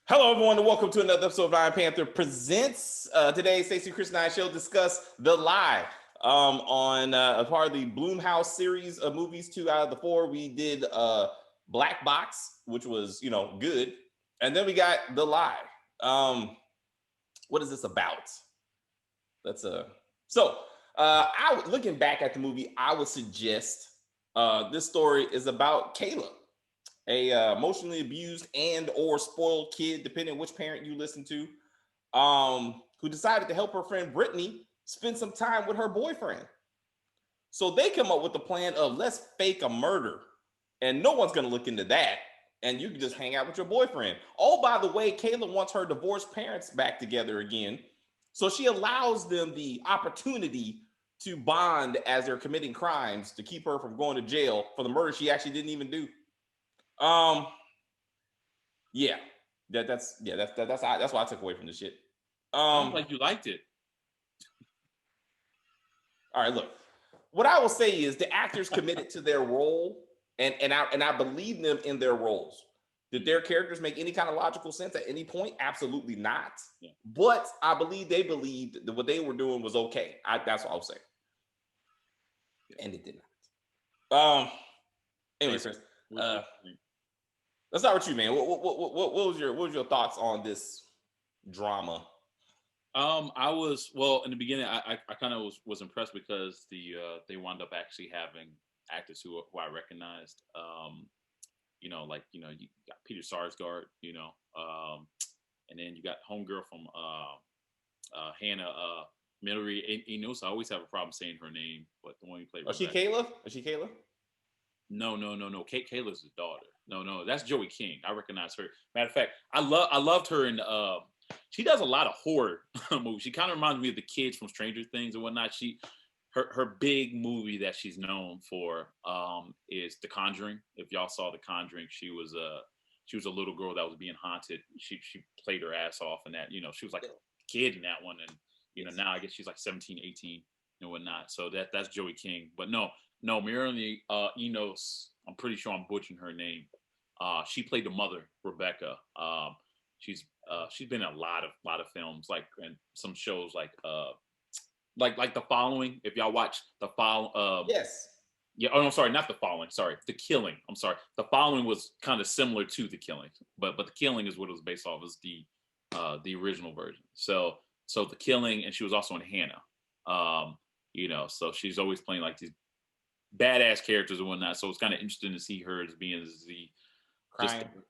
Hello, everyone, and welcome to another episode of Iron Panther Presents. Today, Stacey, Chris, and I shall discuss The Lie on a part of the Bloomhouse series of movies. 2 out of the 4. We did Black Box, which was, good. And then we got The Lie. What is this about? Looking back at the movie, I would suggest this story is about Kayla, a emotionally abused and or spoiled kid, depending on which parent you listen to, who decided to help her friend Brittany spend some time with her boyfriend. So they come up with the plan of let's fake a murder, and no one's going to look into that, and you can just hang out with your boyfriend. Oh, by the way, Kayla wants her divorced parents back together again, so she allows them the opportunity to bond as they're committing crimes to keep her from going to jail for the murder she actually didn't even do. Yeah, that's what I took away from this shit. Sounds like you liked it. All right, look. What I will say is the actors committed to their role, and I believe them in their roles. Did their characters make any kind of logical sense at any point? Absolutely not. Yeah. But I believe they believed that what they were doing was okay. That's what I'll say. Yeah. And it did not. Anyway, Chris. Let's start with you, man. What was your thoughts on this drama? In the beginning, I kind of was impressed because they wound up actually having actors who I recognized. You got Peter Sarsgaard, and then you got homegirl from Hannah Millery. I always have a problem saying her name, but the one you played. Is she Kayla? Is she Kayla? No. Kayla's his daughter. No, that's Joey King. I recognize her. Matter of fact, I loved her in. She does a lot of horror movies. She kind of reminds me of the kids from Stranger Things and whatnot. Her big movie that she's known for is The Conjuring. If y'all saw The Conjuring, she was a little girl that was being haunted. She played her ass off in that. She was like a kid in that one, and now I guess she's like 17, 18 and whatnot. So that's Joey King. But no, Miriam Enos. I'm pretty sure I'm butchering her name. She played the mother, Rebecca. She's been in a lot of films, like and some shows like The Following. If y'all watch The Following, yes. Yeah. Oh no, sorry, not The Following. Sorry, The Killing. I'm sorry. The Following was kind of similar to The Killing, but The Killing is what it was based off as the original version. So The Killing, and she was also in Hannah. So she's always playing like these badass characters and whatnot. So it's kind of interesting to see her as being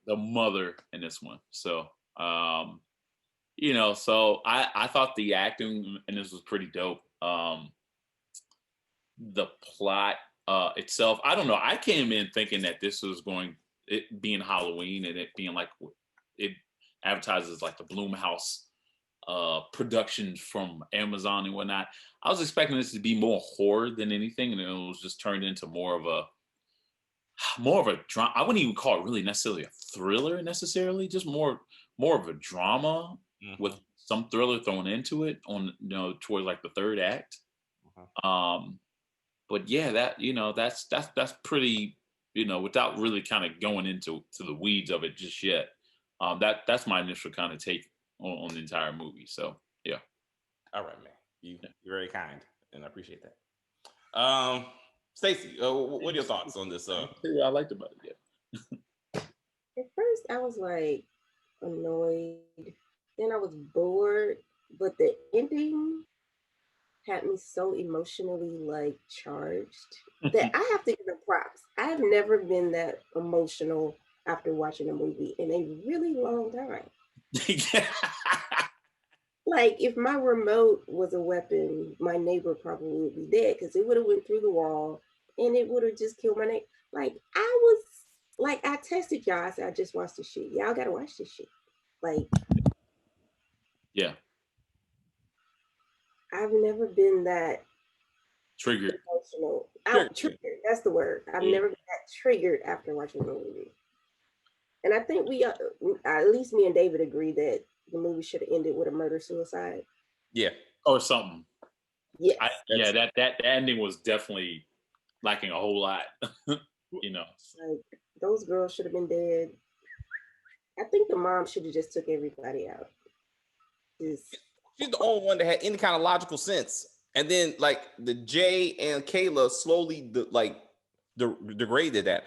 the mother in this one. So so I thought the acting in this was pretty dope. The plot itself, I don't know. I came in thinking that this was it being Halloween and it being like it advertises like the Bloomhouse productions from Amazon and whatnot. I was expecting this to be more horror than anything, and it was just turned into more of a drama. I wouldn't even call it really necessarily a thriller necessarily, just more of a drama with some thriller thrown into it on towards like the third act. But yeah, that's pretty, without really kind of going into the weeds of it just yet. That's my initial kind of take on the entire movie. So yeah. All right, man. You're very kind, and I appreciate that. Stacey, what are your thoughts on this? I liked about it. Yeah. At first, I was like annoyed. Then I was bored, but the ending had me so emotionally like charged that I have to give them props. I have never been that emotional after watching a movie in a really long time. Like if my remote was a weapon, my neighbor probably would be dead because it would have went through the wall and it would have just killed my neighbor. Like I texted y'all. I said I just watched this shit. Y'all gotta watch this shit. Like, yeah, I've never been that triggered. Emotional. Triggered. That's the word. I've never been that triggered after watching a movie. And I think we, at least me and David, agree that the movie should have ended with a murder-suicide. Yeah. Or something. Yes. That ending was definitely lacking a whole lot. Like, those girls should have been dead I think the mom should have just took everybody out. Just, She's the only one that had any kind of logical sense. And then like the Jay and Kayla slowly degraded that.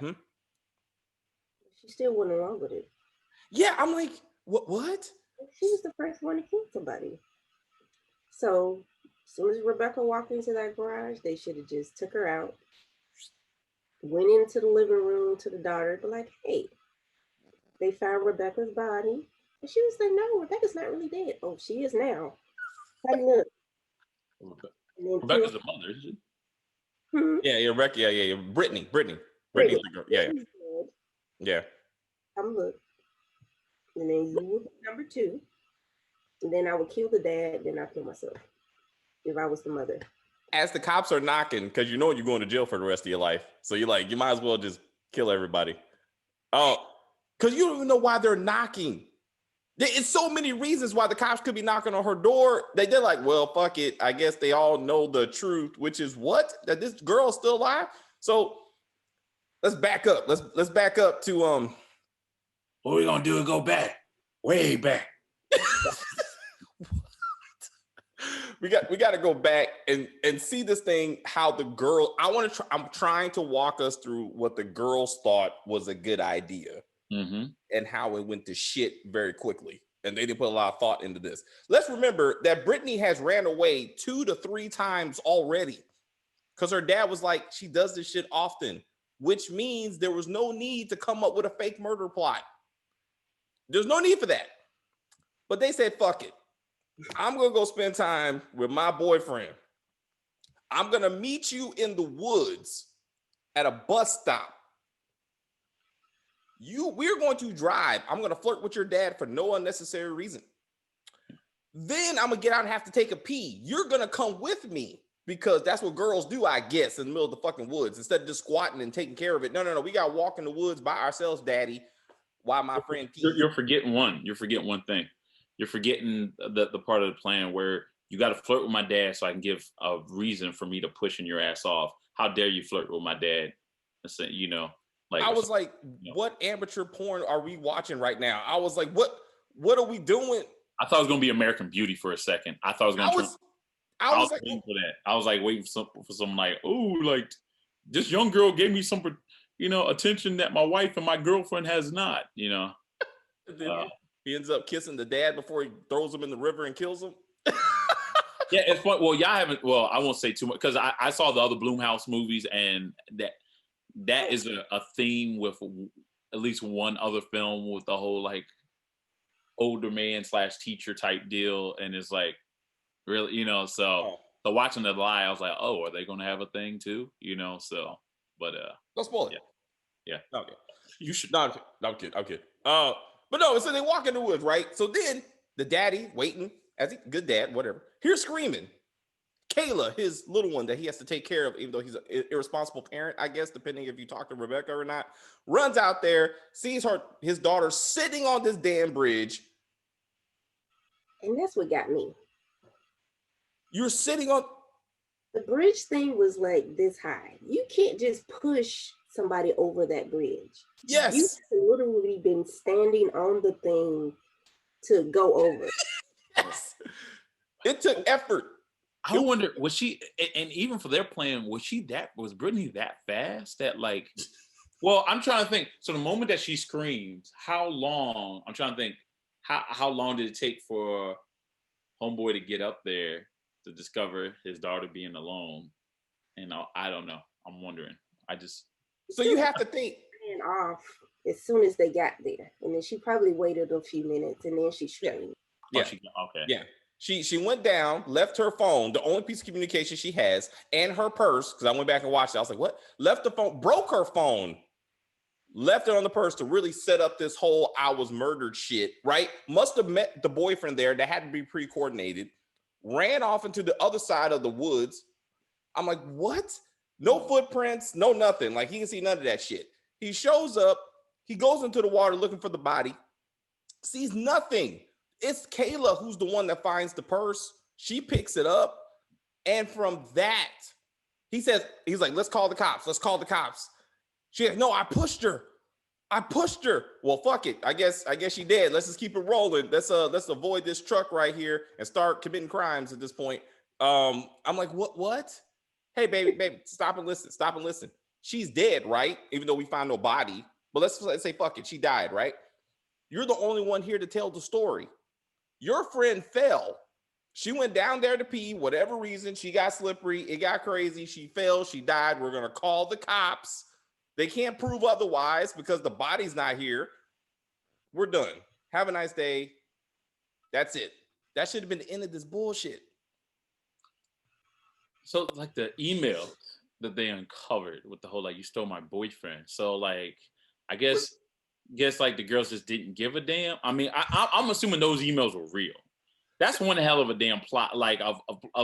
she still went along with it. Yeah, I'm like, what? She was the first one to kill somebody. So as soon as Rebecca walked into that garage, they should have just took her out, went into the living room to the daughter, but like, hey, they found Rebecca's body. And she was like, no, Rebecca's not really dead. Oh, she is now. Tighten up. Rebecca's the mother, isn't she? Yeah, Rebecca. Yeah. Brittany. Brittany's the girl. Yeah. Yeah. Come look. And then you would be number 2. And then I would kill the dad, then I'd kill myself. If I was the mother. As the cops are knocking, because you know you're going to jail for the rest of your life. So you're like, you might as well just kill everybody. Oh, because you don't even know why they're knocking. It's so many reasons why the cops could be knocking on her door. They're like, well, fuck it. I guess they all know the truth, which is what? That this girl's still alive? So let's back up. Let's back up to What we're gonna do is go back. Way back. we got to go back and see this thing, how the girl, I'm trying to walk us through what the girls thought was a good idea. And how it went to shit very quickly. And they didn't put a lot of thought into this. Let's remember that Brittany has ran away 2 to 3 times already because her dad was like, she does this shit often, which means there was no need to come up with a fake murder plot. There's no need for that. But they said, fuck it. I'm going to go spend time with my boyfriend. I'm going to meet you in the woods at a bus stop. We're going to drive. I'm going to flirt with your dad for no unnecessary reason. Then I'm going to get out and have to take a pee. You're going to come with me because that's what girls do, I guess, in the middle of the fucking woods. Instead of just squatting and taking care of it. No. We got to walk in the woods by ourselves, daddy, while my friend pees. You're forgetting one. You're forgetting one thing. You're forgetting the part of the plan where you got to flirt with my dad so I can give a reason for me to pushing your ass off. How dare you flirt with my dad? You know. Like, I was like, what amateur porn are we watching right now? I was like, what are we doing? I thought it was gonna be American Beauty for a second. I thought it was gonna. I was like, waiting for that. I was like waiting for some like, oh, like this young girl gave me some, attention that my wife and my girlfriend has not. He ends up kissing the dad before he throws him in the river and kills him. Yeah, it's fun. Well, y'all haven't. Well, I won't say too much because I saw the other Blumhouse movies and that is a theme with at least one other film with the whole like older man / teacher type deal. And it's like, really, so watching the lie, I was like, oh, are they going to have a thing too? So, but don't spoil it. Yeah. Okay. You should not. I'm kidding. But no, so they walk in the woods, right? So then the daddy waiting as a good dad, whatever, here's screaming. Kayla, his little one that he has to take care of, even though he's an irresponsible parent, I guess, depending if you talk to Rebecca or not, runs out there, sees his daughter sitting on this damn bridge. And that's what got me. You're sitting on... The bridge thing was like this high. You can't just push somebody over that bridge. Yes. You've literally been standing on the thing to go over. Yes. It took effort. I wonder, was she, and even for their plan, was Brittany that fast that like, well, I'm trying to think. So the moment that she screams, how long did it take for homeboy to get up there to discover his daughter being alone? And I don't know. I'm wondering. So you have to think. Ran off as soon as they got there. And then she probably waited a few minutes and then she screamed. Yeah. Okay. Yeah. She went down, left her phone, the only piece of communication she has, and her purse, because I went back and watched it. I was like, what? Left the phone, broke her phone, left it on the purse to really set up this whole I was murdered shit, right? Must have met the boyfriend there that had to be pre-coordinated, ran off into the other side of the woods. I'm like, what? No footprints, no nothing. Like, he can see none of that shit. He shows up, he goes into the water looking for the body, sees nothing. It's Kayla who's the one that finds the purse. She picks it up. And from that, he's like, let's call the cops. She's like, no, I pushed her. I pushed her. Well, fuck it. I guess she dead. Let's just keep it rolling. Let's avoid this truck right here and start committing crimes at this point. I'm like, what? Hey, baby, stop and listen. Stop and listen. She's dead, right? Even though we find no body. But let's say fuck it. She died, right? You're the only one here to tell the story. Your friend fell. She went down there to pee, whatever reason. She got slippery. It got crazy. She fell. She died. We're going to call the cops. They can't prove otherwise because the body's not here. We're done. Have a nice day. That's it. That should have been the end of this bullshit. So like the emails that they uncovered with the whole like you stole my boyfriend. So like I guess like the girls just didn't give a damn. I mean, I'm assuming those emails were real. That's one hell of a damn plot, like of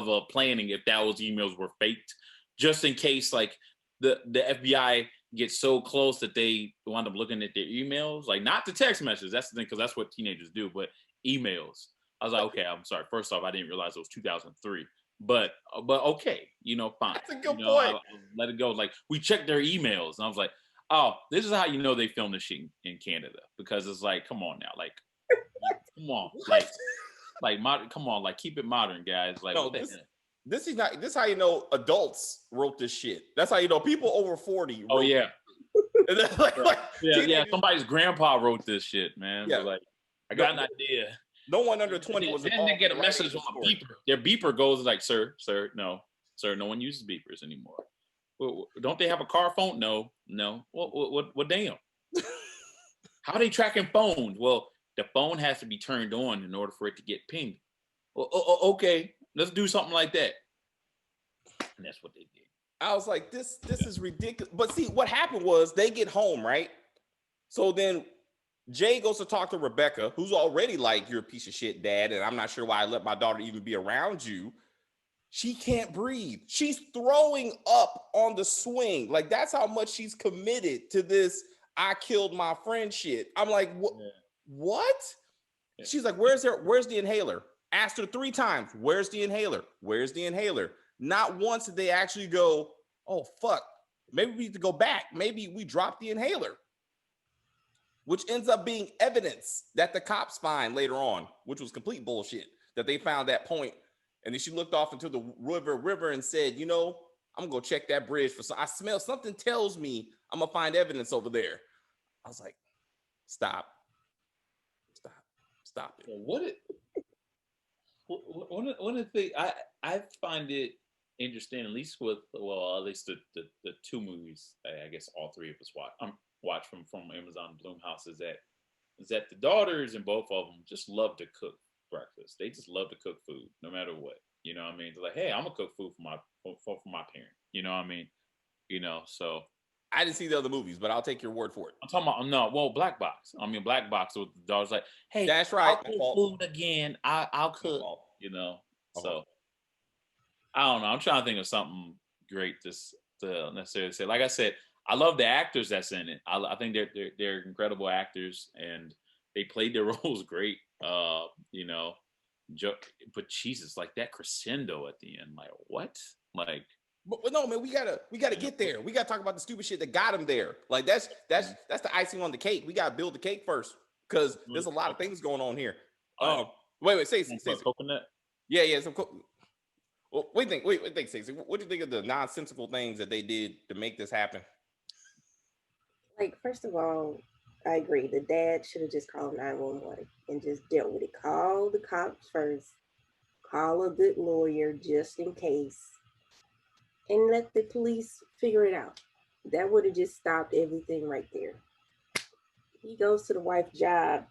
a planning. If those emails were faked, just in case like the FBI gets so close that they wind up looking at their emails, like not the text messages. That's the thing, because that's what teenagers do, but emails. I was like, okay, I'm sorry. First off, I didn't realize it was 2003. But okay, fine. That's a good point. I let it go. Like we checked their emails, and I was like, oh, this is how you know they filmed this shit in Canada, because it's like, come on now, like, come on, come on, like keep it modern, guys. Like, no, this is how you know adults wrote this shit. That's how you know people over 40. Oh yeah. Yeah. Somebody's grandpa wrote this shit, man. Yeah. But like, I got an idea. No one under 20 was involved. Then they get a message on a beeper. Their beeper goes like, sir, no one uses beepers anymore. Well, don't they have a car phone? No. What damn? How are they tracking phones? Well, the phone has to be turned on in order for it to get pinged. Well, okay, let's do something like that. And that's what they did. I was like, this is ridiculous. But see, what happened was they get home, right? So then Jay goes to talk to Rebecca, who's already like, you're a piece of shit, dad, and I'm not sure why I let my daughter even be around you. She can't breathe. She's throwing up on the swing. Like, that's how much she's committed to this I killed my friend shit. I'm like, what? Yeah. She's like, where's the inhaler? Asked her 3 times, where's the inhaler? Where's the inhaler? Not once did they actually go, oh, fuck, maybe we need to go back. Maybe we dropped the inhaler, which ends up being evidence that the cops find later on, which was complete bullshit, that they found that point. And then she looked off into the river and said, I'm going to go check that bridge for some. I smell something tells me I'm going to find evidence over there. I was like, stop it. One of the things I find it interesting, at least with, at least the 2 movies, I guess all 3 of us watch from Amazon Blumhouse, is that the daughters in both of them just love to cook breakfast. They just love to cook food no matter what. You know what I mean? They're like, hey, I'm gonna cook food for my parent. You know what I mean? So I didn't see the other movies, but I'll take your word for it. I'm talking about Black Box. I mean, Black Box with the daughter's like, hey, that's right. I'll cook food again. I'll cook. So I don't know. I'm trying to think of something great to necessarily say. Like I said, I love the actors that's in it. I think they're incredible actors, and they played their roles great. But Jesus, like that crescendo at the end, like what? Like, but no, man, we gotta get there. We gotta talk about the stupid shit that got him there. Like that's the icing on the cake. We gotta build the cake first, because there's a lot of things going on here. Wait, say coconut. Yeah. Well, what do you think, Stacey? What do you think of the nonsensical things that they did to make this happen? Like, first of all, I agree. The dad should have just called 911 and just dealt with it. Call the cops first. Call a good lawyer just in case. And let the police figure it out. That would have just stopped everything right there. He goes to the wife's job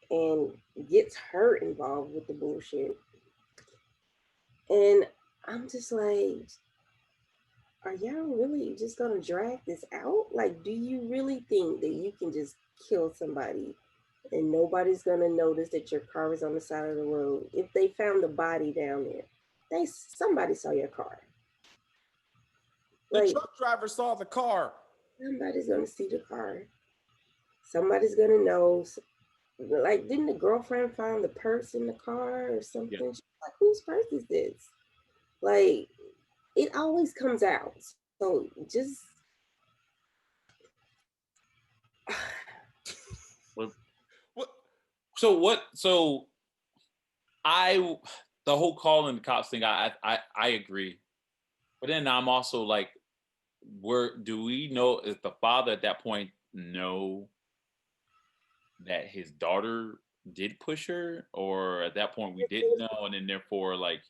and gets her involved with the bullshit. And I'm just like, are y'all really just gonna drag this out? Like, do you really think that you can just kill somebody and nobody's gonna notice that your car is on the side of the road? If they found the body down there, somebody saw your car. The truck driver saw the car. Somebody's gonna see the car. Somebody's gonna know. Like, didn't the girlfriend find the purse in the car or something? Yeah. She's like, whose purse is this? Like, it always comes out. So just, So I the whole calling the cops thing, I agree. But then I'm also like, where do we know if the father at that point know that his daughter did push her, or at that point we didn't know, and then therefore like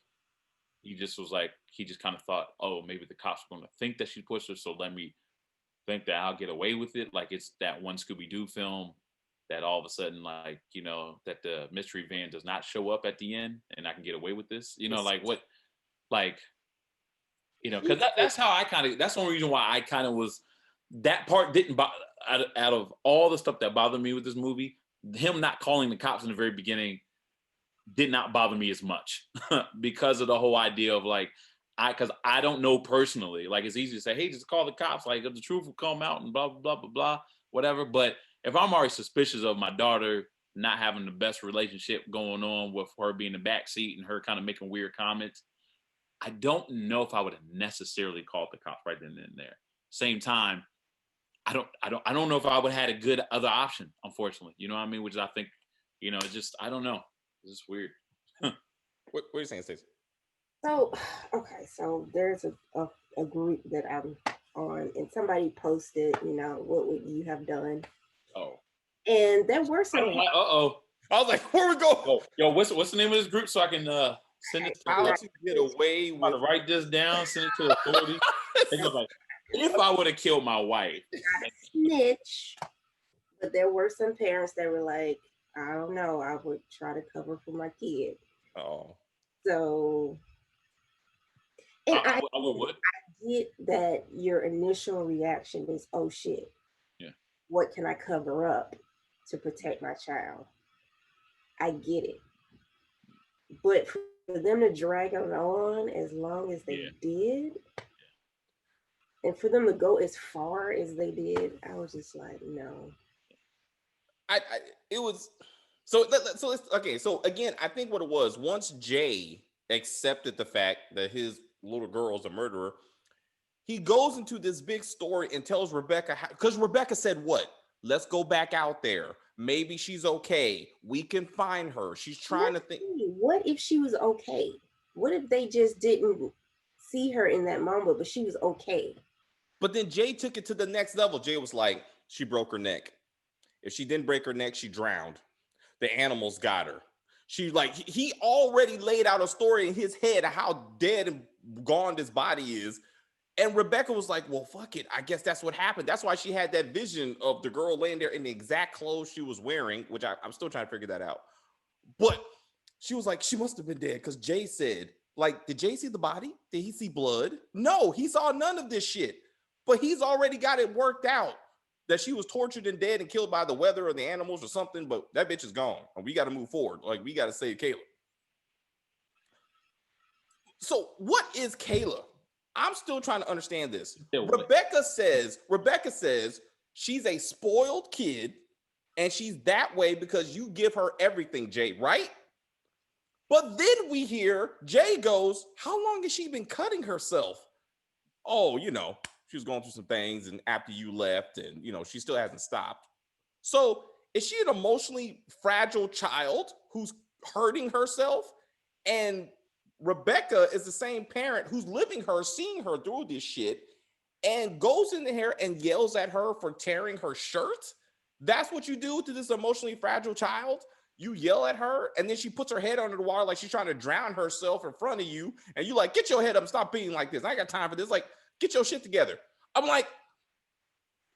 he just was like he just kind of thought, oh, maybe the cops are going to think that she pushed her, so let me think that I'll get away with it. Like it's that one Scooby Doo film that all of a sudden, like, you know, that the mystery van does not show up at the end and I can get away with this. You know, like what, like, you know, because that's how I kind of, that's the only reason why I kind of was, that part didn't, out of all the stuff that bothered me with this movie, him not calling the cops in the very beginning did not bother me as much because of the whole idea of like, because I don't know personally. Like it's easy to say, hey, just call the cops. Like the truth will come out and blah blah blah blah blah, whatever. But if I'm already suspicious of my daughter not having the best relationship going on with her being in the back seat and her kind of making weird comments, I don't know if I would have necessarily called the cops right then and there. Same time, I don't know if I would have had a good other option. Unfortunately, you know what I mean? Which I think, you know, it's just I don't know. It's just weird. What are you saying, Stacey? So, okay, so there's a group that I'm on, and somebody posted, you know, what would you have done? Oh. And there were some. Uh-oh. I was like, where we go? Yo, what's the name of this group so I can send it to How to get away with. To write this down, send it to authority. Like, if I would have killed my wife. Not snitch. But there were some parents that were like, I don't know, I would try to cover for my kid. Oh. So, and I would. I get that your initial reaction is, oh shit. Yeah. What can I cover up to protect my child? I get it. But for them to drag it on as long as they did, and for them to go as far as they did, I was just like, no. It was so it's okay. So again, I think what it was, once Jay accepted the fact that his little girl's a murderer, he goes into this big story and tells Rebecca, because Rebecca said, what? Let's go back out there. Maybe she's okay. We can find her. She's trying to think. What if she was okay? What if they just didn't see her in that moment, but she was okay? But then Jay took it to the next level. Jay was like, she broke her neck. If she didn't break her neck, she drowned. The animals got her. She like, he already laid out a story in his head of how dead and gone this body is. And Rebecca was like, well, fuck it. I guess that's what happened. That's why she had that vision of the girl laying there in the exact clothes she was wearing, which I'm still trying to figure that out. But she was like, she must have been dead, because Jay said, like, did Jay see the body? Did he see blood? No, he saw none of this shit. But he's already got it worked out that she was tortured and dead and killed by the weather or the animals or something, but that bitch is gone. And we got to move forward. Like, we got to save Kayla. So what is Kayla? I'm still trying to understand this. Rebecca says she's a spoiled kid and she's that way because you give her everything, Jay, right? But then we hear Jay goes, how long has she been cutting herself? Oh, you know, she was going through some things and after you left and, you know, she still hasn't stopped. So is she an emotionally fragile child who's hurting herself? And Rebecca is the same parent who's living her, seeing her through this shit, and goes in there and yells at her for tearing her shirt. That's what you do to this emotionally fragile child? You yell at her, and then she puts her head under the water like she's trying to drown herself in front of you, and you like, get your head up, stop being like this. I ain't got time for this. Like, get your shit together. I'm like,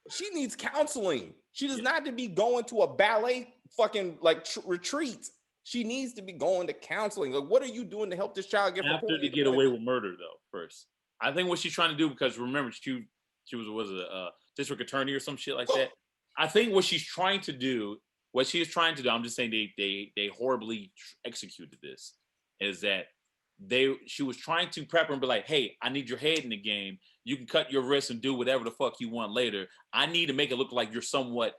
she needs counseling. She does not need to be going to a ballet fucking like retreat. She needs to be going to counseling. Like, what are you doing to help this child get after to get away with murder though? First, I think what she's trying to do, because remember she was a district attorney or some shit like that. I think what she's trying to do, I'm just saying they horribly executed this, is that she was trying to prep her and be like, hey, I need your head in the game. You can cut your wrist and do whatever the fuck you want later. I need to make it look like you're somewhat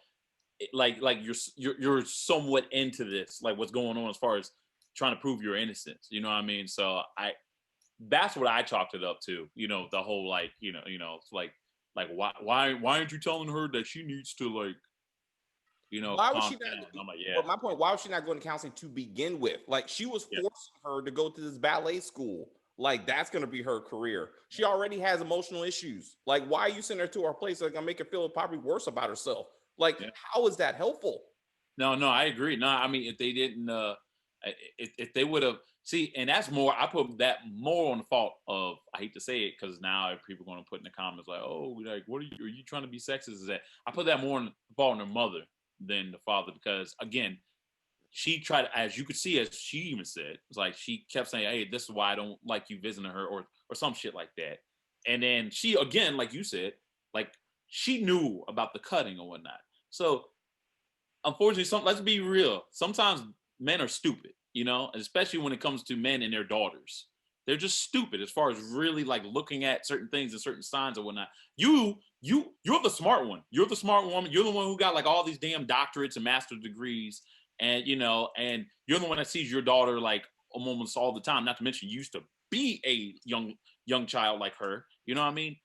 like you're somewhat into this, like what's going on as far as trying to prove your innocence. You know what I mean? So that's what I chalked it up to. You know, the whole like, it's like why aren't you telling her that she needs to like Why was calm she not? down. And I'm like, yeah, But my point, why was she not going to counseling to begin with? Like she was yeah, forcing her to go to this ballet school. Like that's going to be her career. She already has emotional issues. Like why are you sending her to our place? Like gonna make her feel probably worse about herself. Like yeah. how is that helpful? No, I agree. No, I mean, if they didn't, if they would have, see, and that's more, I put that more on the fault of, I hate to say it, because now people are going to put in the comments like, oh, like, what are you trying to be sexist? Is that I put that more on the fault on her mother than the father, because again, she tried, as you could see, as she even said, it's like she kept saying, hey, this is why I don't like you visiting her, or some shit like that. And then she, again, like you said, like she knew about the cutting or whatnot. So unfortunately, let's be real. Sometimes men are stupid, especially when it comes to men and their daughters. They're just stupid as far as really like looking at certain things and certain signs or whatnot. You're the smart one. You're the smart woman. You're the one who got like all these damn doctorates and master's degrees, and you're the one that sees your daughter like almost all the time. Not to mention, you used to be a young child like her. You know what I mean?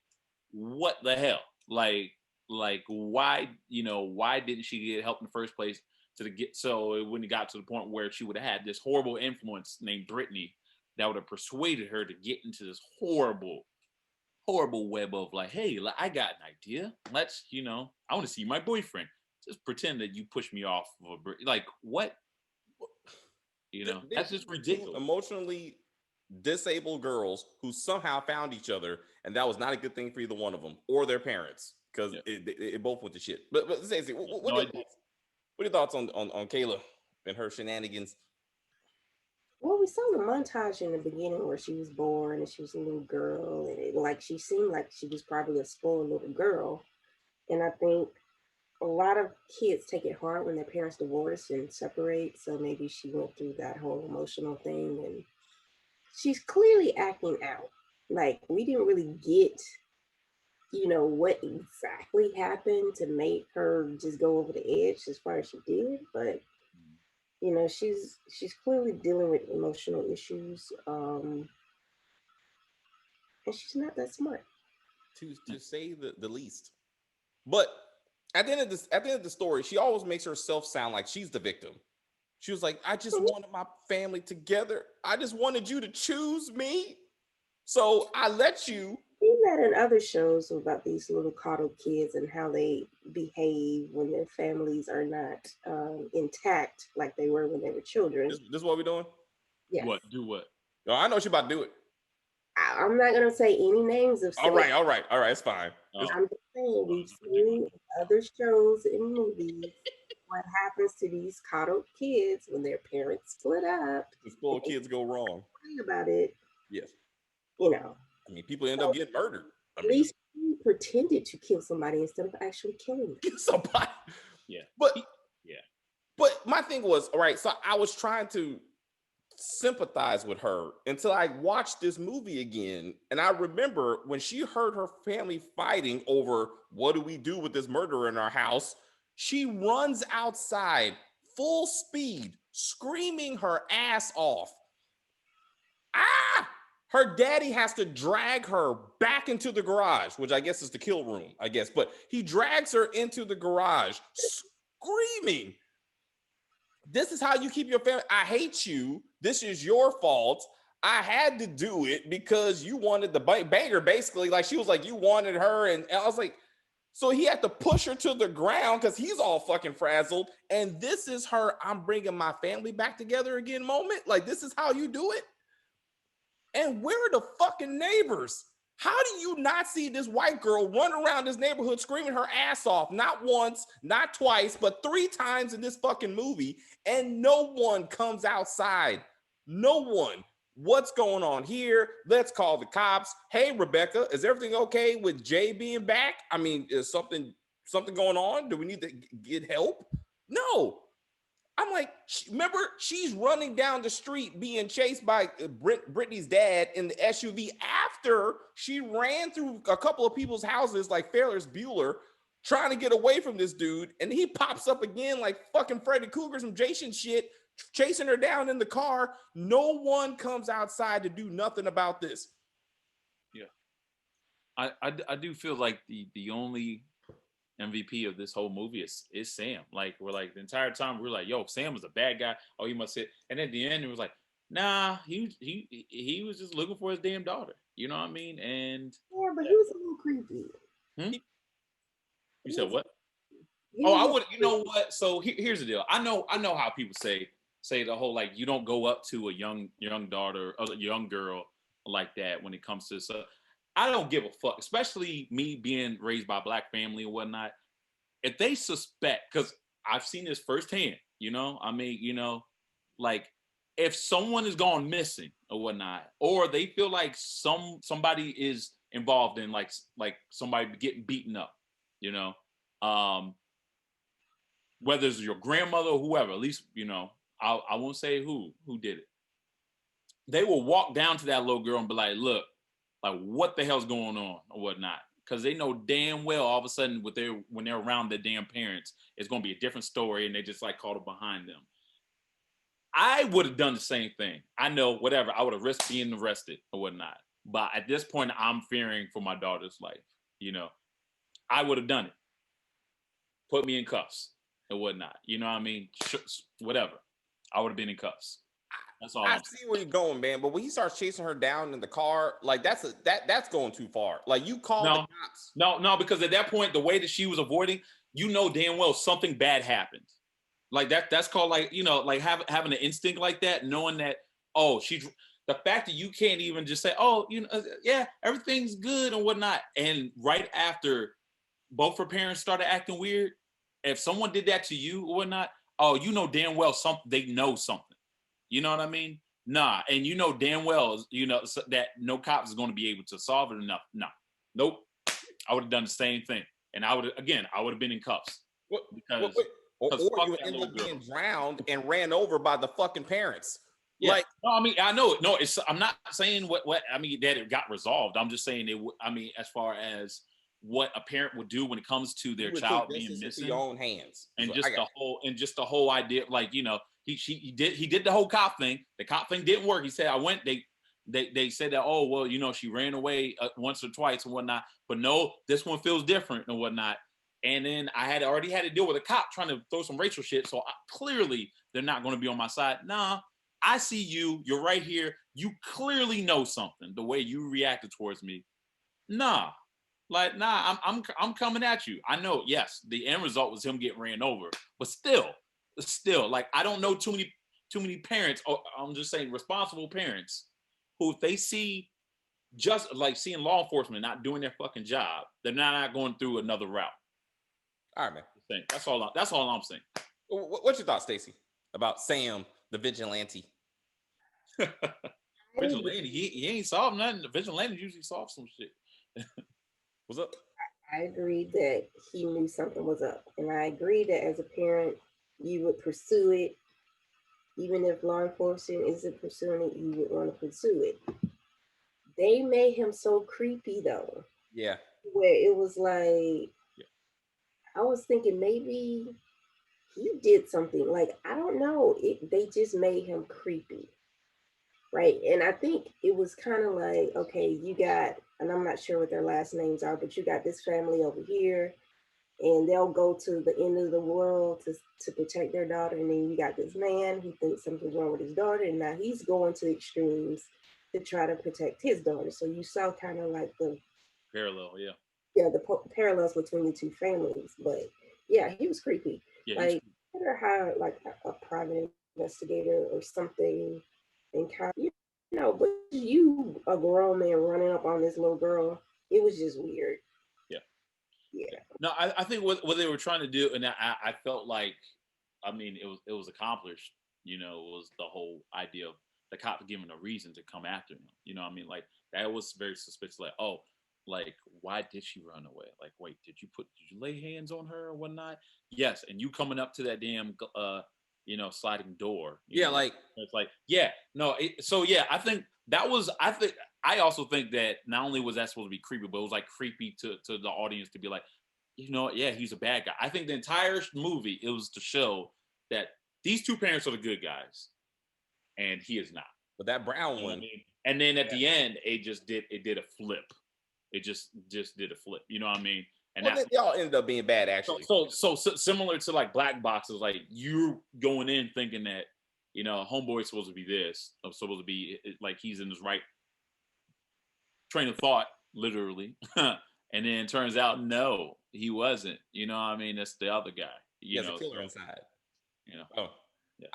What the hell? Like why didn't she get help in the first place to get so it wouldn't have got to the point where she would have had this horrible influence named Brittany that would have persuaded her to get into this horrible web of like, hey, I got an idea, let's I want to see my boyfriend, just pretend that you push me off of like what, that's just Two ridiculous. emotionally disabled girls who somehow found each other, and that was not a good thing for either one of them or their parents because Yeah. it both went to shit. But Stacey, No, what are your thoughts on Kayla and her shenanigans? Well, we saw the montage in the beginning where she was born and she was a little girl, and like she seemed like she was probably a spoiled little girl. And I think a lot of kids take it hard when their parents divorce and separate. So maybe she went through that whole emotional thing, and she's clearly acting out. Like we didn't really get, what exactly happened to make her just go over the edge as far as she did, but she's clearly dealing with emotional issues, and she's not that smart. To say the least. But at the end of the story, she always makes herself sound like she's the victim. She was like, I just wanted my family together. I just wanted you to choose me. So I let you. Seen that in other shows about these little coddled kids and how they behave when their families are not intact like they were when they were children. This is what we're doing. Yes. What do what? No, I know she about to do it. I'm not going to say any names of All right, all right, all right. It's fine. I'm just saying we've seen other shows and movies what happens to these coddled kids when their parents split up. The spoiled kids go wrong. About it, Yes. you know. I mean, people end up getting murdered. At least he pretended to kill somebody instead of actually killing them. Somebody. Yeah. But yeah. But my thing was, all right, so I was trying to sympathize with her until I watched this movie again. And I remember when she heard her family fighting over what do we do with this murderer in our house, she runs outside full speed, screaming her ass off. Ah! Her daddy has to drag her back into the garage, which I guess is the kill room, I guess. But he drags her into the garage, screaming, this is how you keep your family. I hate you. This is your fault. I had to do it because you wanted the banger, basically. Like she was like, you wanted her. And I was like, so he had to push her to the ground because he's all fucking frazzled. And this is her, I'm bringing my family back together again moment. Like, this is how you do it. And where are the fucking neighbors? How do you not see this white girl run around this neighborhood screaming her ass off? Not once, not twice, but 3 times in this fucking movie. And no one comes outside. No one. What's going on here? Let's call the cops. Hey, Rebecca, is everything okay with Jay being back? I mean, is something going on? Do we need to get help? No. I'm like, remember, she's running down the street being chased by Brittany's dad in the SUV after she ran through a couple of people's houses like Ferris Bueller trying to get away from this dude. And he pops up again like fucking Freddy Krueger, some Jason shit, chasing her down in the car. No one comes outside to do nothing about this. Yeah. I do feel like the only, MVP of this whole movie is Sam. Like we're like the entire time we're like, yo, Sam was a bad guy. Oh, he must sit. And at the end, it was like, nah, he was just looking for his damn daughter. You know what I mean? And Yeah, but he was a little creepy. You said what? He Oh, was a I little would. You know what? So here's the deal. I know how people say the whole like you don't go up to a young daughter or a young girl like that when it comes to so. I don't give a fuck, especially me being raised by a black family and whatnot. If they suspect, because I've seen this firsthand, you know, I mean, you know, like if someone is gone missing or whatnot, or they feel like somebody is involved in like somebody getting beaten up, you know, whether it's your grandmother or whoever, at least, you know, I won't say who did it. They will walk down to that little girl and be like, look, like what the hell's going on or whatnot. Because they know damn well all of a sudden when they're around their damn parents, it's going to be a different story and they just like caught it behind them. I would have done the same thing. I know, whatever. I would have risked being arrested or whatnot. But at this point, I'm fearing for my daughter's life. You know, I would have done it. Put me in cuffs and whatnot. You know what I mean? Whatever. I would have been in cuffs. That's all. I see where you're going, man. But when he starts chasing her down in the car, like that's going too far. Like you call the cops. No, because at that point, the way that she was avoiding, you know damn well something bad happened. Like that's called like, you know, like having an instinct like that, knowing that, oh, the fact that you can't even just say, oh, you know, yeah, everything's good and whatnot. And right after both her parents started acting weird, if someone did that to you or whatnot, oh, you know damn well they know something. You know what I mean? Nah, and you know damn well, you know, that no cops is going to be able to solve it enough. No, nope. I would have done the same thing, and I would have been in cuffs. Because or you end up being drowned and ran over by the fucking parents. Yeah. Like, no, I mean, I know it. No, I'm not saying what I mean that it got resolved. I'm just saying I mean, as far as what a parent would do when it comes to their child being missing, your own hands, and just the whole idea, like, you know, he did the whole cop thing. The cop thing didn't work. He said, I went. They said that, oh well, you know, she ran away once or twice and whatnot. But no, this one feels different and whatnot. And then I already had to deal with a cop trying to throw some racial shit. So clearly they're not going to be on my side. Nah, I see you. You're right here. You clearly know something. The way you reacted towards me. Nah, I'm coming at you. I know. Yes, the end result was him getting ran over. But still, like I don't know too many parents. Or I'm just saying responsible parents who, if they see just like seeing law enforcement not doing their fucking job, they're not going through another route. All right, man. That's all I'm saying. What's your thought, Stacey, about Sam the vigilante? Vigilante, he ain't solved nothing. The vigilante usually solves some shit. What's up? I agreed that he knew something was up, and I agree that as a parent, you would pursue it, even if law enforcement isn't pursuing it. You would want to pursue it. They made him so creepy, though. Yeah. Where it was like. I was thinking maybe he did something. Like, I don't know. They just made him creepy. Right. And I think it was kind of like, okay, you got, and I'm not sure what their last names are, but you got this family over here, and they'll go to the end of the world to protect their daughter. And then you got this man who thinks something's wrong with his daughter, and now he's going to extremes to try to protect his daughter. So you saw kind of like the parallel, yeah. Yeah, the parallels between the two families. But yeah, he was creepy. Yeah, like, better hire like a private investigator or something, and kind of, you know, but you, a grown man running up on this little girl, it was just weird. Yeah. No, I think what they were trying to do, and I felt like, I mean, it was accomplished. You know, it was the whole idea of the cop giving a reason to come after him. You know what I mean? Like, that was very suspicious. Like, oh, like, why did she run away? Like, wait, did you lay hands on her or whatnot? Yes, and you coming up to that damn you know, sliding door. Yeah, know? like it's like, yeah, no. So yeah, I think that was. I also think that not only was that supposed to be creepy, but it was like creepy to the audience to be like, you know, yeah, he's a bad guy. I think the entire movie, it was to show that these two parents are the good guys, and he is not. But that brown you know one, I mean? And then at the end, it did a flip. It just did a flip. You know what I mean? And Well, that's they all ended up being bad, actually. so similar to like black boxes. Like you're going in thinking that homeboy's supposed to be this, supposed to be like he's in his right train of thought, literally, and then it turns out no, he wasn't. You know what I mean? That's the other guy. He has a killer inside. Oh, Yeah.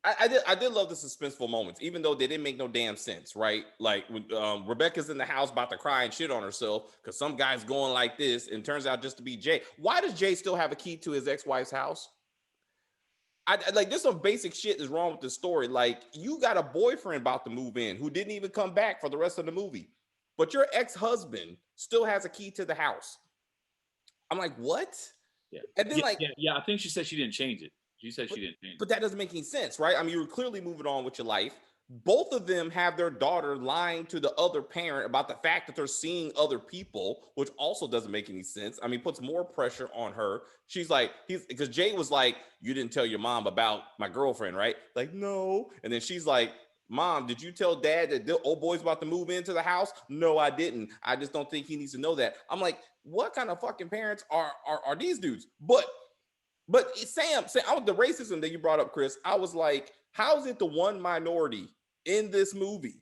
I did love the suspenseful moments, even though they didn't make no damn sense, right? Like when Rebecca's in the house about to cry and shit on herself because some guy's going like this, and turns out just to be Jay. Why does Jay still have a key to his ex-wife's house? I like there's some basic shit is wrong with the story. Like you got a boyfriend about to move in who didn't even come back for the rest of the movie, but your ex-husband still has a key to the house. I'm like, what? Yeah. And then I think she said she didn't change it. She said she didn't change it. But that doesn't make any sense, right? I mean, you're clearly moving on with your life. Both of them have their daughter lying to the other parent about the fact that they're seeing other people, which also doesn't make any sense. I mean, puts more pressure on her. She's like, because Jay was like, you didn't tell your mom about my girlfriend, right? Like, no. And then she's like, Mom, did you tell Dad that the old boy's about to move into the house? No, I didn't. I just don't think he needs to know that. I'm like, what kind of fucking parents are these dudes? But Sam, the racism that you brought up, Chris, I was like, how is it the one minority in this movie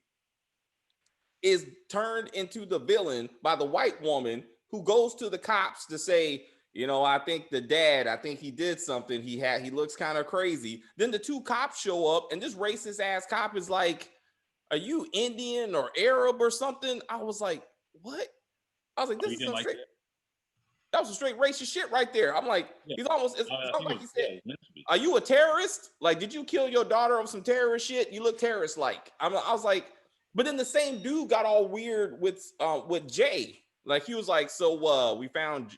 is turned into the villain by the white woman who goes to the cops to say, I think he did something. He looks kind of crazy. Then the two cops show up and this racist ass cop is like, are you Indian or Arab or something? I was like, what? I was like, this is some straight. That was a straight racist shit right there. I'm like, he's almost, it's like he said, are you a terrorist? Like, did you kill your daughter over some terrorist shit? You look terrorist-like. I was like, but then the same dude got all weird with Jay. Like, he was like, so we found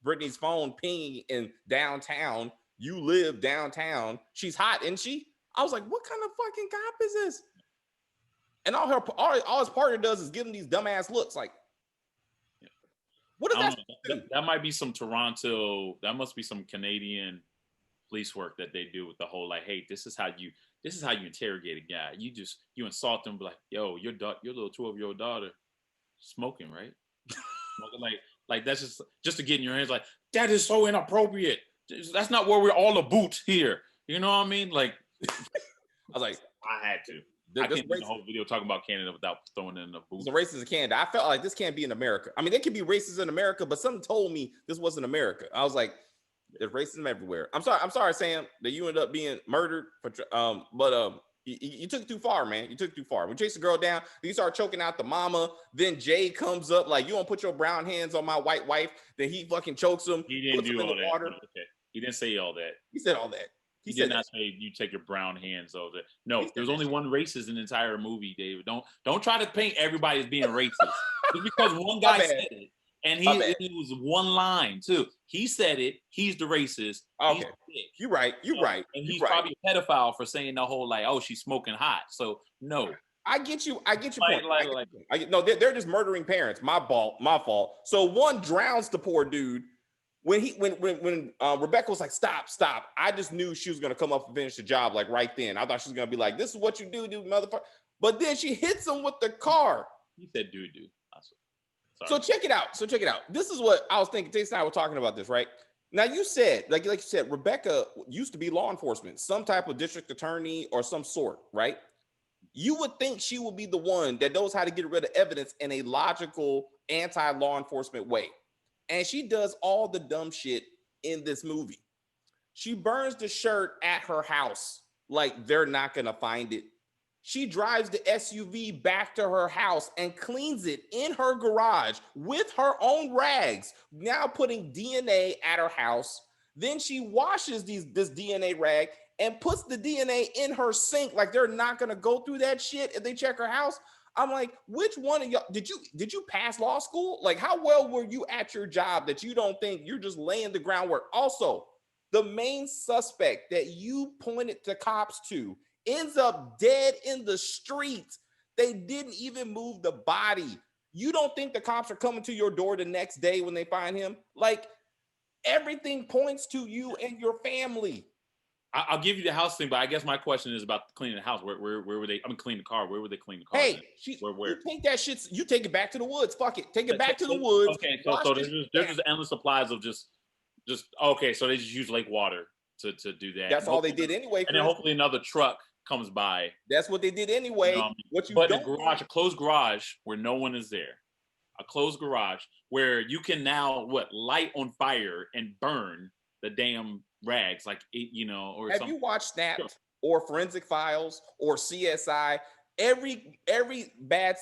Brittany's phone pinging in downtown. You live downtown. She's hot, isn't she? I was like, what kind of fucking cop is this? And all his partner does is give him these dumbass looks like, what is that? That might be some Toronto. That must be some Canadian police work that they do with the whole like, hey, this is how you interrogate a guy. You insult them, like, yo, your little 12-year-old daughter smoking, right? Smoking like that's just to get in your hands. Like that is so inappropriate. That's not where we're all about here. You know what I mean? Like, I was like, I had to. I can't do the whole video talking about Canada without throwing in the boot. The races in Canada. I felt like this can't be in America. I mean, there could be races in America, but something told me this wasn't America. I was like, there's racism everywhere. I'm sorry, Sam, that you ended up being murdered. You took it too far, man. You took it too far. We chased the girl down. You start choking out the mama. Then Jay comes up like, you don't put your brown hands on my white wife. Then he fucking chokes him. He didn't do all that. Water. Okay. He didn't say all that. He said all that. He did not say you take your brown hands over it. No, there's only one racist in the entire movie, David. Don't try to paint everybody as being racist. Just because one guy said it, and it was one line too. He said it. He's the racist. Okay, you're right. You're right. And he's probably a pedophile for saying the whole like, oh, she's smoking hot. So no. I get you. I get your point. No, they're just murdering parents. My fault. So one drowns the poor dude. When Rebecca was like, stop, I just knew she was gonna come up and finish the job like right then. I thought she was gonna be like, this is what you do, motherfucker. But then she hits him with the car. He said, dude. So check it out. This is what I was thinking. Jason and I were talking about this, right? Now you said, like you said, Rebecca used to be law enforcement, some type of district attorney or some sort, right? You would think she would be the one that knows how to get rid of evidence in a logical, anti-law enforcement way. And she does all the dumb shit in this movie. She burns the shirt at her house like they're not going to find it. She drives the SUV back to her house and cleans it in her garage with her own rags, now putting DNA at her house. Then she washes this DNA rag and puts the DNA in her sink like they're not going to go through that shit if they check her house. I'm like, which one of y'all did you pass law school? Like, how well were you at your job that you don't think you're just laying the groundwork? Also, the main suspect that you pointed the cops to ends up dead in the street. They didn't even move the body. You don't think the cops are coming to your door the next day when they find him? Like, everything points to you and your family. I'll give you the house thing, but I guess my question is about cleaning the house. Where were they? I mean, clean the car. Where were they clean the car? Hey, where? you take that shit. You take it back to the woods. Fuck it. Take it back to the woods. Okay, so there's just endless supplies of just okay. So they just use lake water to do that. That's all they did anyway. And then hopefully another truck comes by. That's what they did anyway. You know what you but don't a garage, a closed garage where no one is there. A closed garage where you can now light on fire and burn the damn rags, like it, or have something. you watched Snapped or Forensic Files or CSI? Every bad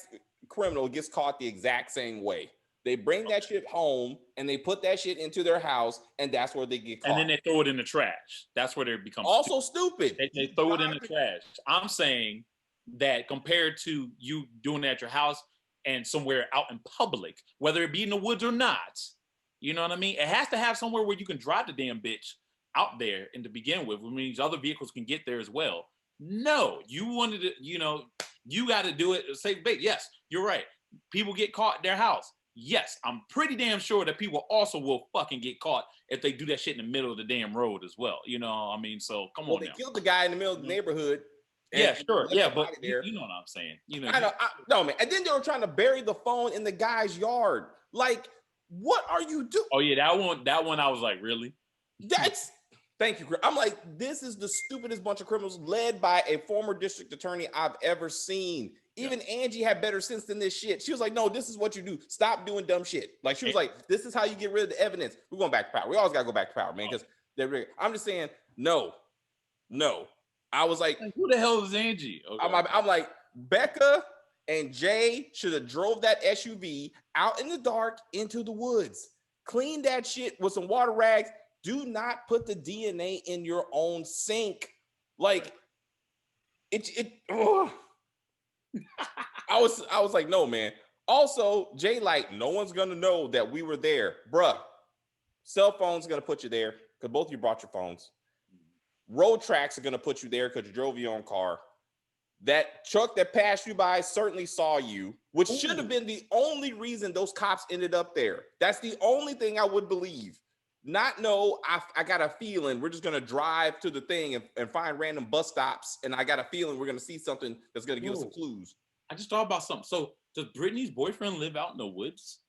criminal gets caught the exact same way. They bring that shit home and they put that shit into their house, and that's where they get caught. And then they throw it in the trash. That's where they become also stupid. They throw it in the trash. I'm saying that compared to you doing it at your house and somewhere out in public, whether it be in the woods or not, you know what I mean? It has to have somewhere where you can drive the damn bitch out there and to begin with, which means other vehicles can get there as well. No, you wanted to, you got to do it. Say, babe, yes, you're right. People get caught at their house. Yes, I'm pretty damn sure that people also will fucking get caught if they do that shit in the middle of the damn road as well. You know, I mean, so come on. They now. killed the guy in the middle of the neighborhood. Yeah, sure. Yeah, but you know what I'm saying. I know. No, man. And then they were trying to bury the phone in the guy's yard. Like, what are you doing? Oh yeah, that one I was like, really? Thank you. I'm like, this is the stupidest bunch of criminals led by a former district attorney I've ever seen. Even Angie had better sense than this shit. She was like, no, this is what you do. Stop doing dumb shit. Like, she was like, this is how you get rid of the evidence. We're going back to power. We always got to go back to power, man, because I'm just saying, no. I was like, who the hell is Angie? Okay. I'm like, Becca and Jay should have drove that SUV out in the dark into the woods. Clean that shit with some water rags. Do not put the DNA in your own sink. Like, I was like, no, man. Also, Jay, like, no one's gonna know that we were there, bruh. Cell phone's gonna put you there because both of you brought your phones. Road tracks are gonna put you there because you drove your own car. That truck that passed you by certainly saw you, which should have been the only reason those cops ended up there. That's the only thing I would believe. I got a feeling we're just gonna drive to the thing and find random bus stops, and I got a feeling we're gonna see something that's gonna give us some clues. I just thought about something. So does Brittany's boyfriend live out in the woods?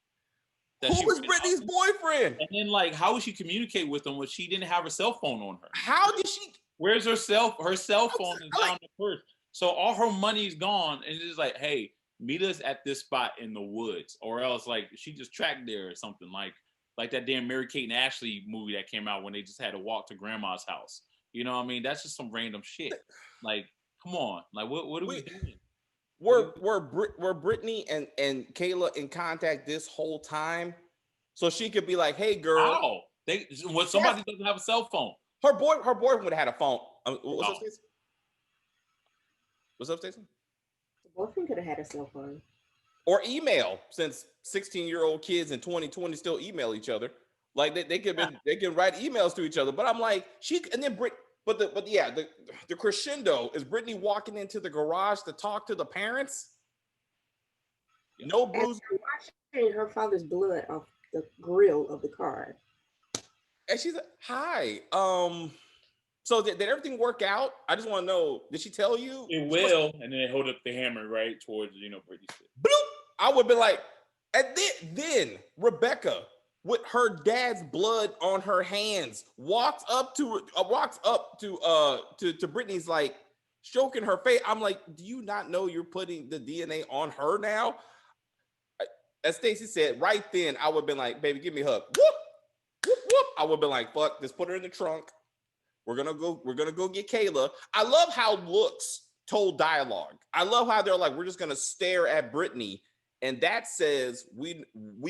Who was Brittany's boyfriend? And then, like, how would she communicate with him when she didn't have her cell phone on her? How did she? Where's her cell phone is down the purse. So all her money's gone, and it's like, hey, meet us at this spot in the woods, or else like she just tracked there or something like that damn Mary-Kate and Ashley movie that came out when they just had to walk to grandma's house. You know what I mean? That's just some random shit. Like, come on. Like, what are we doing? Were Brittany and Kayla in contact this whole time? So she could be like, hey, girl. How? Somebody doesn't have a cell phone. Her boyfriend would have had a phone. What's up, Stacey? What's up, Stacey? The boyfriend could have had a cell phone. Or email, since 16-year-old kids in 2020 still email each other. Like they can write emails to each other. But I'm like, the crescendo is Brittany walking into the garage to talk to the parents. No bruise. Washing her father's blood off the grill of the car. And she's like, hi. So did everything work out? I just want to know, did she tell you? It will. And then they hold up the hammer right towards, Brittany's foot. Bloop! I would be like, and then Rebecca, with her dad's blood on her hands, walks up to Brittany's, like, stroking her face. I'm like, do you not know you're putting the DNA on her now? As Stacey said, right then, I would have been like, baby, give me a hug. Whoop, whoop, whoop. I would have been like, fuck, just put her in the trunk. We're gonna go get Kayla. I love how looks told dialogue. I love how they're like, we're just gonna stare at Brittany, and that says we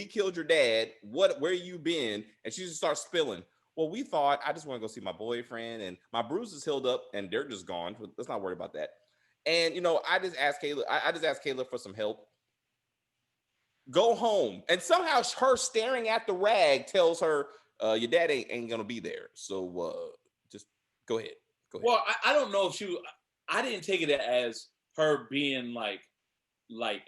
killed your dad. Where you been? And she just starts spilling. Well, we thought I just want to go see my boyfriend, and my bruises healed up, and they're just gone. Let's not worry about that. And I just asked Kayla. I just asked Kayla for some help. Go home, and somehow her staring at the rag tells her your dad ain't gonna be there. So just go ahead. Well, I don't know if I didn't take it as her being like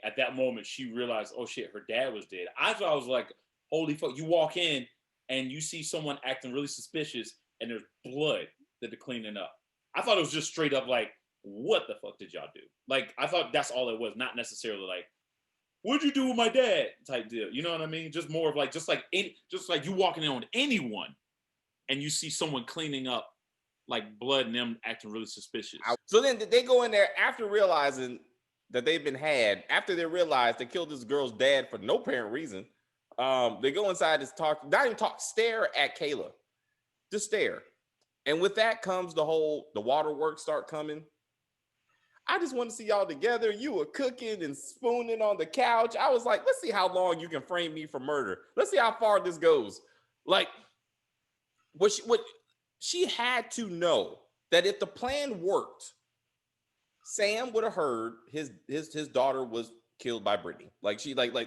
at that moment she realized, oh shit, her dad was dead. I thought I was like, holy fuck! You walk in and you see someone acting really suspicious, and there's blood. did the cleaning up. I thought it was just straight up like, what the fuck did y'all do? Like, I thought that's all it was, not necessarily like, what'd you do with my dad type deal. You know what I mean? Just more of like, just like you walking in on anyone and you see someone cleaning up like blood and them acting really suspicious. So then they go in there after realizing that they've been had, after they realize they killed this girl's dad for no apparent reason. They go inside to talk, not even talk, stare at Kayla. Just stare. And with that comes the waterworks start coming. I just want to see y'all together. You were cooking and spooning on the couch. I was like, let's see how long you can frame me for murder. Let's see how far this goes. Like, what she had to know that if the plan worked, Sam would have heard his daughter was killed by Brittany. Like she excuse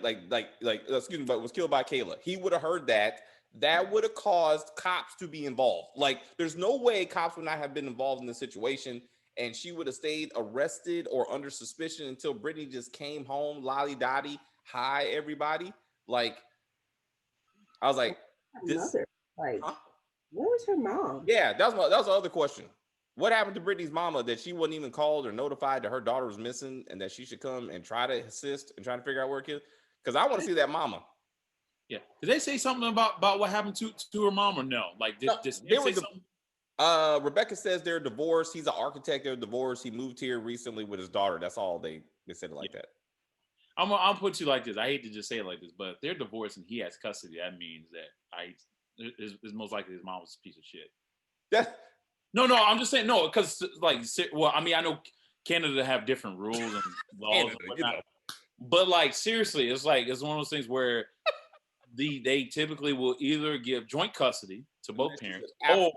me, but was killed by Kayla. He would have heard that. That would have caused cops to be involved. Like, there's no way cops would not have been involved in the situation, and she would have stayed arrested or under suspicion until Brittany just came home, lolly dotty, hi everybody. Like, I was like, this. Mother, like, huh? Where was her mom? Yeah, that was the other question. What happened to Brittany's mama that she wasn't even called or notified that her daughter was missing and that she should come and try to assist and try to figure out where it is? Because I want to see that mama. Yeah. Did they say something about what happened to her mom or no? Like, did they say something? Rebecca says they're divorced. He's an architect. They're divorced. He moved here recently with his daughter. That's all they said it like that. I'll put you like this. I hate to just say it like this, but if they're divorced and he has custody, that means that is most likely his mom was a piece of shit. No, I'm just saying no, because like, well, I mean, I know Canada have different rules and laws and whatnot, but like, seriously, it's like, it's one of those things where they typically will either give joint custody to both parents or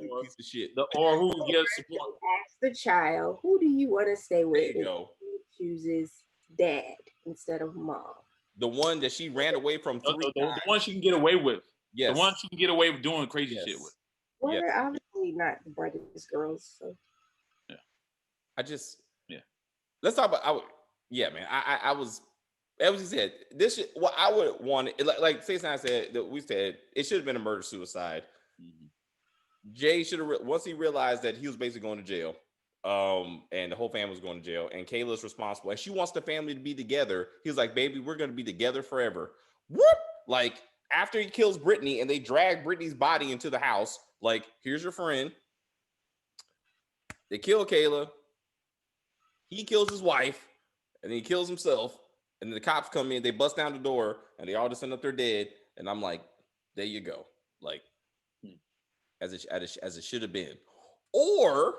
who gives support. Ask the child, who do you want to stay with? He chooses dad instead of mom. The one that she ran away from the one she can get away with. Yes. The one she can get away with doing crazy shit with. Well, they're obviously not the brightest girls, so. Yeah. Let's talk about, man, I was, as you said, this should, what I would want, like Stacey and I said, that we said, it should have been a murder-suicide. Mm-hmm. Jay should have, once he realized that he was basically going to jail, and the whole family was going to jail, and Kayla's responsible, and she wants the family to be together. He was like, baby, we're going to be together forever. Whoop! Like, after he kills Brittany and they drag Brittany's body into the house, like, here's your friend. They kill Kayla. He kills his wife, and then he kills himself. And then the cops come in, they bust down the door, and they all just end up there dead. And I'm like, there you go. Like, as it should have been. Or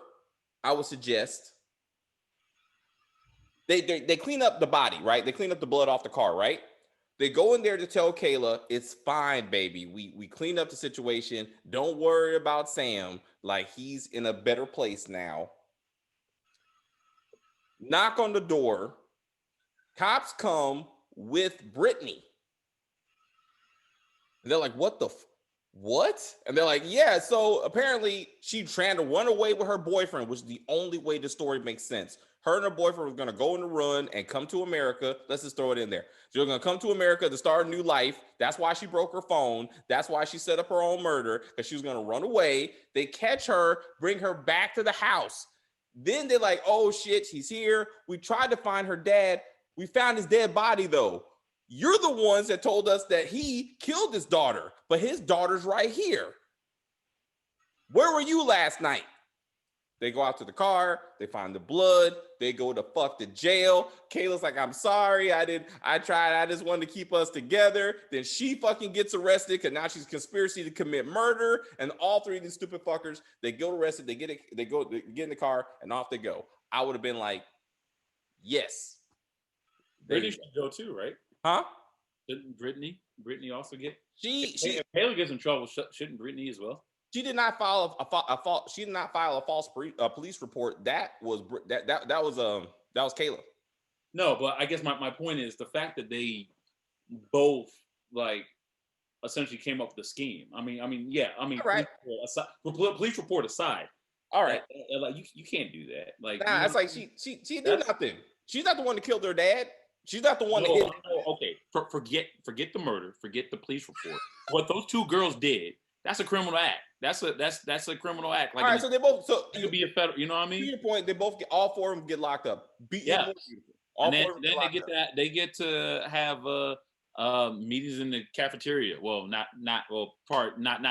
I would suggest they clean up the body, right? They clean up the blood off the car, right? They go in there to tell Kayla, it's fine, baby. We cleaned up the situation. Don't worry about Sam. Like, he's in a better place now. Knock on the door. Cops come with Brittany. And they're like, what? And they're like, yeah, so apparently she trying to run away with her boyfriend, which is the only way the story makes sense. Her and her boyfriend was going to go on a run and come to America. Let's just throw it in there. She was going to come to America to start a new life. That's why she broke her phone. That's why she set up her own murder, because she was going to run away. They catch her, bring her back to the house. Then they're like, oh, shit, he's here. We tried to find her dad. We found his dead body, though. You're the ones that told us that he killed his daughter, but his daughter's right here. Where were you last night? They go out to the car. They find the blood. They go to fuck to jail. Kayla's like, I'm sorry. I tried. I just wanted to keep us together. Then she fucking gets arrested because now she's conspiracy to commit murder. And all three of these stupid fuckers, they go arrested. They get in the car and off they go. I would have been like, yes. Brittany should go too, right? Huh? Shouldn't Brittany also get? If Taylor gets in trouble, shouldn't Brittany as well? She did not file a false police report. That was Kayla. No, but I guess my point is the fact that they both like essentially came up with a scheme. I mean, right. Police report aside. All right, like you can't do that. Like, it's like she did nothing. She's not the one that killed her dad. She's not the one that hit him. Okay, forget the murder. Forget the police report. What those two girls did That's a criminal act. That's a criminal act. Like, all right, so they both. So it could be a federal. You know what I to mean? your point, they both get all four of them get locked up. Yeah. All And then, four of them then get locked up. they get to have meetings in the cafeteria. Well, not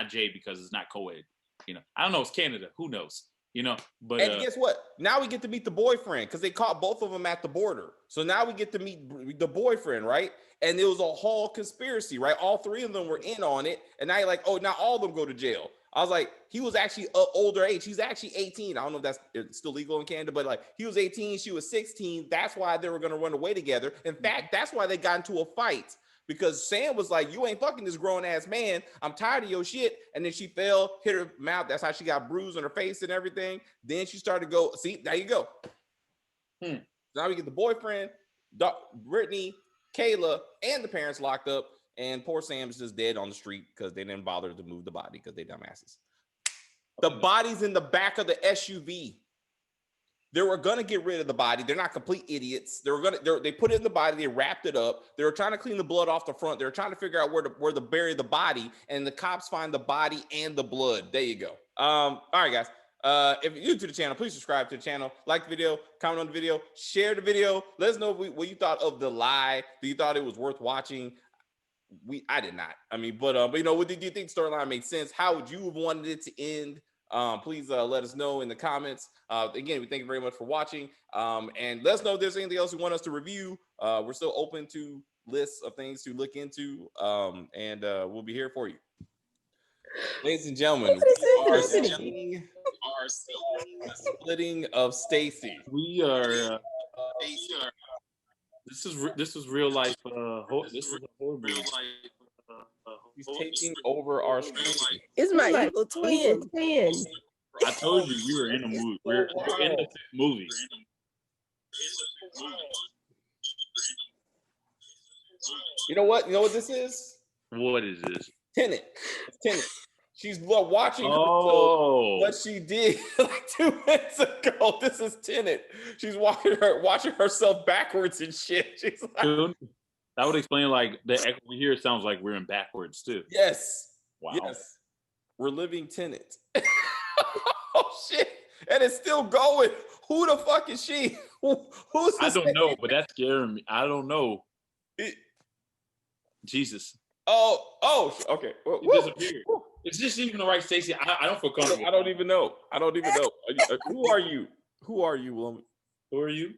Jay, because it's not co-ed. You know, I don't know. It's Canada. Who knows? You know, but And guess what? Now we get to meet the boyfriend because they caught both of them at the border. So now we get to meet the boyfriend, right? And it was a whole conspiracy, right? All three of them were in on it. And now you're like, oh, now all of them go to jail. I was like, he was actually older age. He's actually 18. I don't know if it's still legal in Canada, but like he was 18, she was 16. That's why they were going to run away together. In fact, that's why they got into a fight. Because Sam was like, you ain't fucking this grown ass man. I'm tired of your shit. And then she fell, hit her mouth. That's how she got bruised on her face and everything. Then she started to go, see, there you go. Now we get the boyfriend, Brittany, Kayla, and the parents locked up. And poor Sam's just dead on the street because they didn't bother to move the body because they dumbasses. The body's in the back of the SUV. They were gonna get rid of the body. They're not complete idiots. They put it in the body. They wrapped it up. They were trying to clean the blood off the front. They were trying to figure out where to bury the body. And the cops find the body and the blood. There you go. All right, guys. If you're new to the channel, please subscribe to the channel. Like the video, comment on the video, share the video. Let us know what you thought of the lie. Do you thought it was worth watching? I did not. I mean, but you know, what did you think the storyline made sense? How would you have wanted it to end? Please let us know in the comments. Again, we thank you very much for watching. And let us know if there's anything else you want us to review. We're still open to lists of things to look into. And we'll be here for you. Ladies and gentlemen, we are seeing the splitting of Stacy. We are. This is real life. This is a horror movie. He's taking over our screen. It's my evil twin. I told you we were in a movie. We're in the movie. You know what? You know what this is? What is this? Tenet. Tenet. She's watching what she did like 2 minutes ago. This is Tenet. She's watching herself backwards and shit. She's like, Dude, that would explain like the echo we hear. Sounds like we're in backwards too. Yes. Wow. Yes. We're living Tenet. Oh shit! And it's still going. Who the fuck is she? Who's I don't know, but that's scaring me. I don't know. Jesus. Oh. Okay. It disappeared. Is this even the right Stacey? I don't feel comfortable. I don't even know. Who are you? Who are you, woman? Who are you?